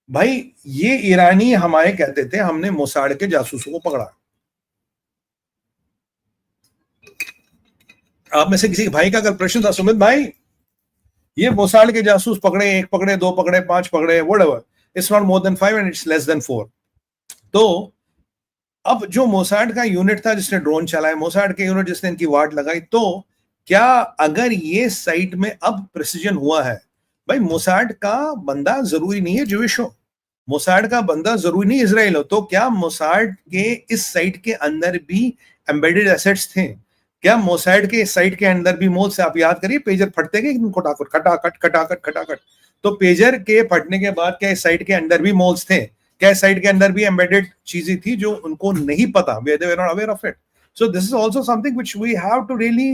भाई ये ईरानी हमारे कहते थे हमने मोसाड के जासूसों को पकड़ा। आप में से किसी भाई का अगर प्रश्न था, सुमित भाई ये मोसाड के जासूस पकड़े, एक पकड़े, दो पकड़े, पांच पकड़े, whatever, it's not more than 5 and it's less than 4। तो अब जो मोसाड का यूनिट था जिसने ड्रोन चलाया, मोसाड के यूनिट जिसने इनकी वाट लगाई, तो क्या अगर ये साइट में अब प्रिसीजन हुआ है, भाई मोसाड का बंदा जरूरी नहीं है ज्यूइश हो, मोसाड का बंदा जरूरी नहीं इजराइल हो, तो क्या मोसाड के इस साइट के अंदर भी एम्बेडेड एसेट्स थे? क्या मोसाड के इस साइट के अंदर भी मोल से, आप याद करिए पेजर फटते गए खटाखट खटाखट खटाखट खटाखट, तो पेजर के फटने के बाद क्या इस साइट के अंदर भी मोल्स थे? क्या इस साइट के अंदर भी एम्बेडेड चीजें थी जो उनको नहीं पता, they were not aware of it? So this is also something which we have to really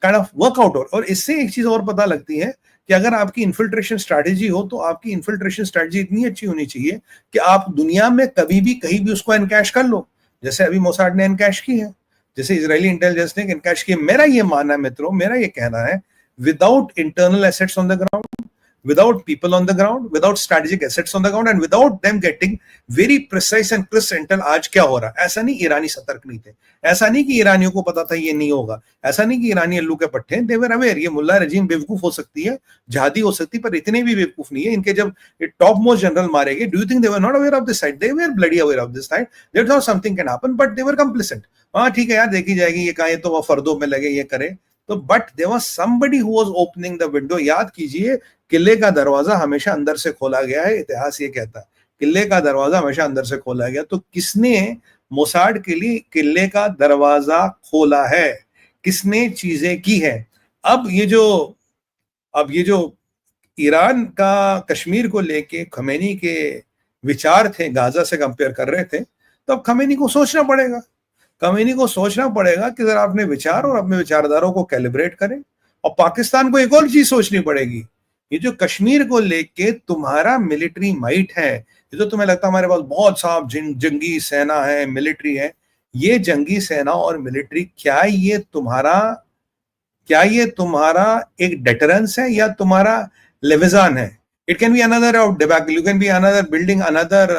kind of work out। और इससे एक चीज और पता लगती है कि अगर आपकी इन्फिल्ट्रेशन स्ट्रैटेजी हो तो आपकी इन्फिल्ट्रेशन स्ट्रैटेजी इतनी अच्छी होनी चाहिए कि आप दुनिया में कभी भी कहीं भी उसको एनकैश कर लो, जैसे अभी मोसाड ने एनकैश की है, जैसे इजरायली इंटेलिजेंस ने एनकैश की है। मेरा ये मानना है मित्रों, मेरा ये कहना है, without internal assets on the ground, without people on the ground, without strategic assets on the ground, and without them getting very precise and crisp intel, आज क्या हो रहा है? ऐसा नहीं ईरानी सतर्क नहीं थे, ऐसा नहीं कि ईरानियों को पता था ये नहीं होगा, ऐसा नहीं कि ईरानी अल्लू के पट्टे हैं, they were aware। ये मुल्ला रजीम बेवकूफ हो सकती है, जहादी हो सकती है, पर इतने भी बेवकूफ नहीं है। इनके जब टॉप मोस्ट जनरल मारे गए, do you think they were not aware of this side? They were bloody aware of this side, they thought something can happen, but they were complacent. हाँ ठीक है यार, देखी जाएगी, ये कहा तो वह फर्दों में लगे ये करे, तो but there was somebody who was opening the window. याद कीजिए, किले का दरवाजा हमेशा अंदर से खोला गया है, इतिहास ये कहता है किले का दरवाजा हमेशा अंदर से खोला गया। तो किसने मोसाड के लिए किले का दरवाजा खोला है, किसने चीजें की है? अब ये जो ईरान का कश्मीर को लेके खमेनी के विचार थे, गाजा से कंपेयर कर रहे थे, तो अब खमेनी को सोचना पड़ेगा, खमेनी को सोचना पड़ेगा कि जरा अपने विचार और अपने विचारधारों को कैलिब्रेट करें। और पाकिस्तान को एक और चीज सोचनी पड़ेगी, ये जो कश्मीर को लेके तुम्हारा मिलिट्री माइट है, ये जो तुम्हें लगता है हमारे पास बहुत सा जंगी सेना है, मिलिट्री है, ये जंगी सेना और मिलिट्री क्या ये तुम्हारा एक डेटरेंस है या तुम्हारा लेविजान है? It can be another of debacle, you can be another building another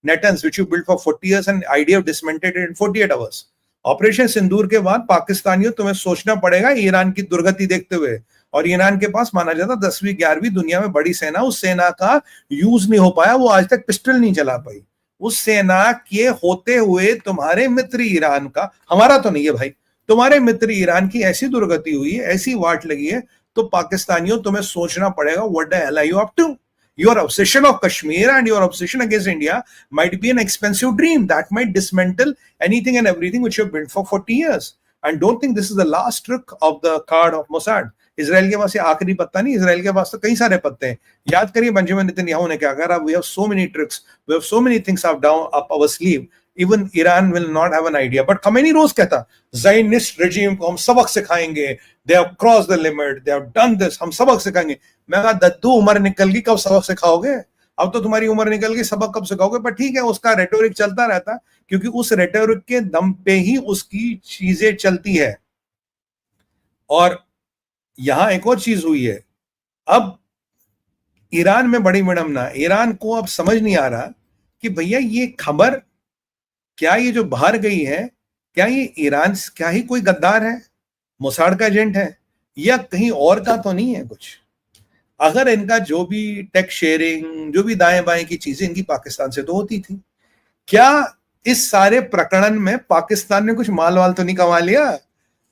nations which you built for 40 years and idea of dismantled it in 48 hours। Operation सिंदूर के बाद पाकिस्तानियों तुम्हें सोचना पड़ेगा ईरान की दुर्गति देखते हुए, और ईरान के पास माना जाता 10वीं 11वीं दुनिया में बड़ी सेना, उस सेना का यूज नहीं हो पाया, वो आज तक पिस्टल नहीं चला पाई। उस सेना के होते हुए तुम्हारे मित्र ईरान का, हमारा तो नहीं है भाई, तुम्हारे मित्र ईरान की ऐसी दुर्गति हुई है, ऐसी वाट लगी है, तो पाकिस्तानियों तुम्हें सोचना पड़ेगा what the hell are you up to? Your obsession of Kashmir and your obsession against India might be an expensive dream that might dismantle anything and everything which you've built for 40 years। And don't think this is the last trick of the card of Mossad। Israel के पास ये आखिरी पत्ता नहीं, Israel के पास तो कई सारे पत्ते हैं। याद करिए बेंजामिन नेतन्याहू ने क्या कहा, we have so many tricks, we have so many things up our sleeve, even Iran will not have an idea। but Khamenei रोज कहता Zionist regime को हम सबक सिखाएंगे, they have crossed the limit, they have done this, हम सबक सिखाएंगे। मैं कहा दद्दू उम्र निकल गई, कब सबक सिखाओगे? अब तो तुम्हारी उम्र निकल गई, सबक कब सिखाओगे? पर ठीक है, उसका रेटोरिक चलता रहता है, क्योंकि उस रेटोरिक के दम पे ही उसकी चीजें चलती है। और यहां एक और चीज हुई है, अब ईरान में बड़ी विडंबना, ईरान को अब समझ नहीं आ रहा कि भैया ये खबर क्या, ये जो बाहर गई है, क्या ये ईरान क्या ही कोई गद्दार है, मोसाड का एजेंट है, या कहीं और का तो नहीं है कुछ? अगर इनका जो भी टेक शेयरिंग, जो भी दाएं बाएं की चीजें इनकी पाकिस्तान से तो होती थी, क्या इस सारे प्रकरण में पाकिस्तान ने कुछ माल वाल तो नहीं कमा लिया?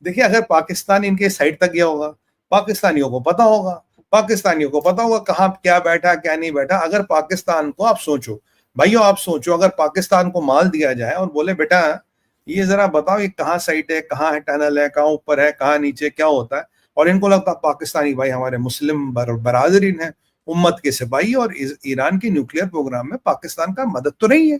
देखिए, अगर पाकिस्तान इनके साइड तक गया होगा, पाकिस्तानियों को पता होगा कहां क्या बैठा क्या नहीं बैठा। अगर पाकिस्तान को, आप सोचो भाइयों, आप सोचो, अगर पाकिस्तान को माल दिया जाए और बोले बेटा ये जरा बताओ ये कहाँ साइट है, कहाँ है टनल है, कहाँ ऊपर है, कहाँ नीचे, क्या होता है, और इनको लगता है पाकिस्तानी भाई हमारे मुस्लिम बरादरीन है, उम्मत के सिपाही, और ईरान के न्यूक्लियर प्रोग्राम में पाकिस्तान का मदद तो नहीं है।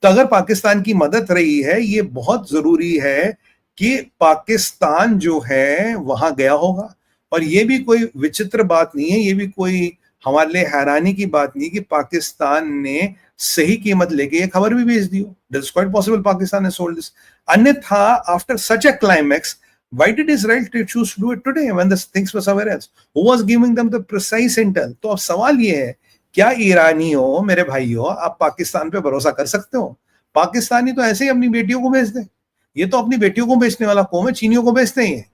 तो अगर पाकिस्तान की मदद रही है, ये बहुत जरूरी है कि पाकिस्तान जो है वहां गया होगा। और ये भी कोई विचित्र बात नहीं है, ये भी कोई हमारे लिए हैरानी की बात नहीं कि पाकिस्तान ने सही कीमत लेके ये खबर भी भेज दी हो। It's quite possible पाकिस्तान ने sold this। अन्यथा after such a climax, why did Israel choose to do it today when the things were somewhere else? Who was giving them the precise intel? तो अब सवाल ये है क्या ईरानियों, मेरे भाइयों, आप पाकिस्तान पे भरोसा कर सकते हो? पाकिस्तानी तो ऐसे ही अपनी बेटियों को बेच दें। ये तो अपनी बेटियों को बेचने वाला कौम है, चीनियों को बेचते हैं।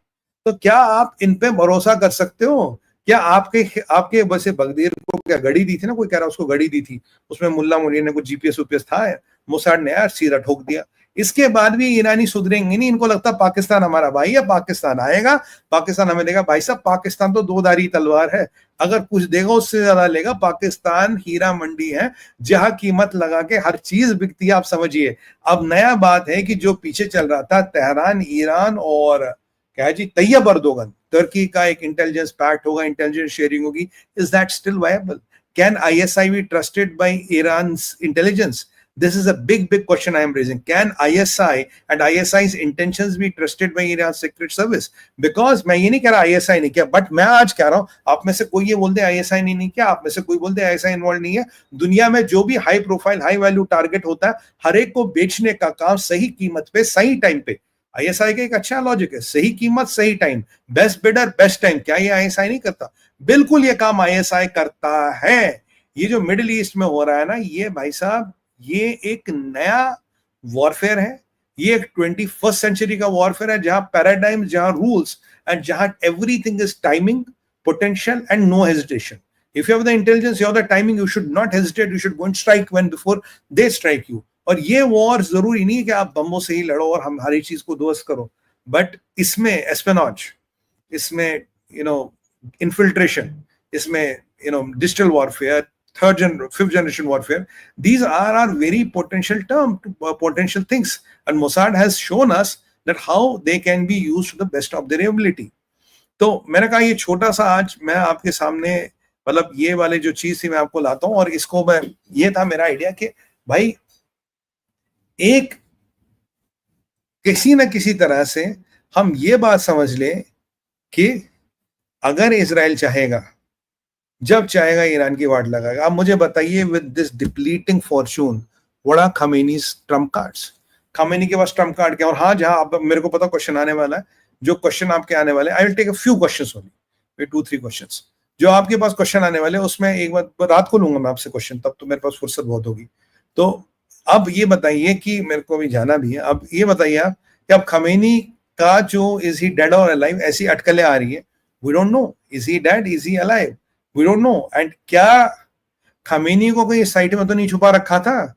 तो क्या आप इन पे भरोसा कर सकते हो? क्या आपके आपके वैसे बगदीर को क्या गड़ी दी थी ना, कोई कह रहा उसको गड़ी दी थी, उसमें मुल्ला मुनीर ने कुछ जीपीएस वीपीएस था, मोसाड ने यार सीधा ठोक दिया। इसके बाद भी ईरानी सुधरेंगे नहीं, इनको लगता पाकिस्तान हमारा भाई है, पाकिस्तान आएगा, पाकिस्तान हमें देगा। भाई साहब, पाकिस्तान तो दो धारी तलवार है, अगर कुछ देगा उससे ज्यादा लेगा। पाकिस्तान हीरा मंडी है, जहां कीमत लगा के हर चीज बिकती है, आप समझिए। अब नया बात है कि जो पीछे चल रहा था तेहरान, ईरान और क्या जी तैयब अर्दोगन, तुर्की का एक इंटेलिजेंस पैक्ट होगा, इंटेलिजेंस शेयरिंग होगी, is that still viable? Can ISI be trusted by Iran's intelligence? This is a big question I am raising. Can ISI and ISI's intentions be trusted by Iran's Secret Service? Because मैं ये नहीं कह रहा ISI नहीं किया, but मैं आज कह रहा हूं, आप में से कोई ये बोल दे ISI नहीं किया, आप में से कोई बोल दे ISI इन्वॉल्व नहीं है। दुनिया में जो भी high profile, high value target होता है, हर एक को बेचने का काम सही कीमत पे, सही टाइम पे। ISI का एक अच्छा लॉजिक है, सही कीमत, सही time, best bidder, best time. क्या ये ISI नहीं करता? बिल्कुल ये काम ISI करता है। ये जो मिडिल ईस्ट में हो रहा है ना, ये भाई साहब, ये एक नया वॉरफेयर है। ये एक 21st सेंचुरी का वॉरफेयर है, जहां पैराडाइम, जहां रूल्स एंड जहां everything is timing, potential and no hesitation. If you have the intelligence, you have the timing, you should not hesitate, you should go and strike when before they strike you. और ये war जरूरी नहीं है कि आप बम्बों से ही लड़ो और हम हर चीज को ध्वस्त करो, बट इसमें एस्पेनॉज, इसमें इन्फिल्ट्रेशन, इसमें digital warfare, fifth generation warfare, these are very potential things, and Mossad has shown us that how they can be used to the best of their ability. तो मैंने कहा ये छोटा सा आज मैं आपके सामने, मतलब ये वाले जो चीज थी मैं आपको लाता हूं, और इसको मैं, ये था मेरा आइडिया कि भाई एक किसी न किसी तरह से हम ये बात समझ लें कि अगर इजराइल चाहेगा, जब चाहेगा ईरान की वाट लगाएगा। आप मुझे बताइए, with this depleting fortune, what are Khamenei's trump cards? Khamenei के पास ट्रम्प कार्ड क्या? और हाँ, जहां आप, मेरे को पता क्वेश्चन आने वाला है, जो क्वेश्चन आपके आने वाले, I will take a few questions only, 2-3 questions जो आपके पास क्वेश्चन आने वाले, उसमें एक बार रात को लूंगा मैं आपसे क्वेश्चन, तब तो मेरे पास फुर्सत बहुत होगी। तो अब ये बताइए कि मेरे को अभी जाना भी है, अब ये बताइए आप कि अब खमेनी का जो, इज ही डेड और अलाइव, ऐसी अटकलें आ रही है। We don't know, is he dead, is he alive, we don't know. And क्या खमेनी को कोई साइट में तो नहीं छुपा रखा था?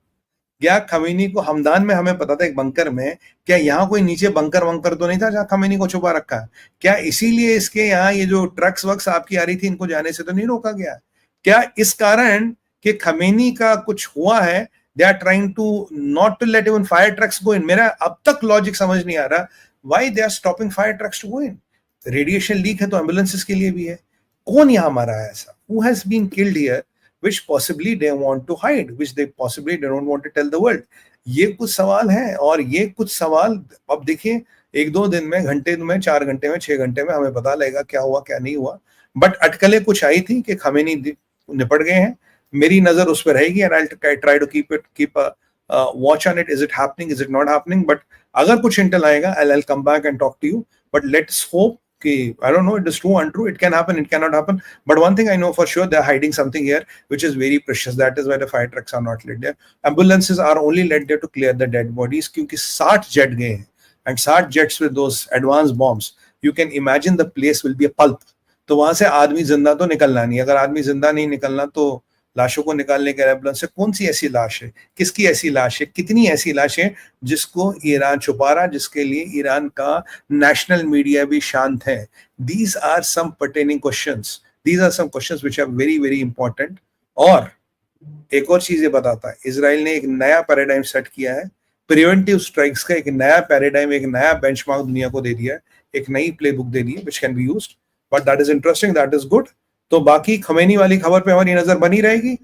क्या खमेनी को हमदान में हमें पता था एक बंकर में, क्या यहाँ कोई नीचे बंकर वंकर तो नहीं था जहां खमेनी को छुपा रखा है? क्या इसीलिए इसके यहाँ ये जो ट्रक्स वक्स आपकी आ रही थी, इनको जाने से तो नहीं रोका गया? क्या इस कारण कि खमेनी का कुछ हुआ है, they are trying to not to let even fire trucks go in? मेरा अब तक लॉजिक समझ नहीं आ रहा, why they are stopping fire trucks to go in? Radiation leak है तो एम्बुलेंसेस के लिए भी है। कौन यहां मारा है ऐसा? Who has been killed here, which possibly they want to hide, which they possibly don't want to tell the world? ये कुछ सवाल हैं, और ये कुछ सवाल अब देखिए, 1-2 दिन में, घंटे में, 4 घंटे में, 6 घंटे में हमें पता लगेगा क्या हुआ क्या नहीं हुआ। बट अटकलें कुछ आई थी कि खमेनी निपट गए हैं। मेरी नजर उस पर रहेगी, and I'll try to keep a watch on it. Is it happening? Is it not happening? But अगर कुछ इंटेल आएगा, I'll come back and talk to you. But let's hope. I don't know, it is true, untrue, it can happen, it cannot happen, but one thing I know for sure, they're hiding something here which is very precious. That is why the fire trucks are not let there. Ambulances are only let there to clear the dead bodies, क्योंकि 60 jet गए हैं, and 60 jets with those advanced bombs, you can imagine the place will be a pulp. तो वहां से आदमी जिंदा तो निकलना नहीं, अगर आदमी जिंदा नहीं निकलना तो लाशों को निकालने के एम्बुलेंस से कौन सी ऐसी लाश है, किसकी ऐसी लाश है, कितनी ऐसी लाश है जिसको ईरान छुपा रहा, जिसके लिए ईरान का नेशनल मीडिया भी शांत है? These are some pertaining questions. These are some questions which are very very important. और एक और चीज ये बताता है, इजराइल ने एक नया पैराडाइम सेट किया है, प्रिवेंटिव स्ट्राइक्स का एक नया पैराडाइम, एक नया बेंचमार्क दुनिया को दे दिया है, एक नई प्लेबुक दे दी है which can be used. But that is interesting, that is good. तो बाकी खमेनी वाली खबर पे हमारी नजर बनी रहेगी।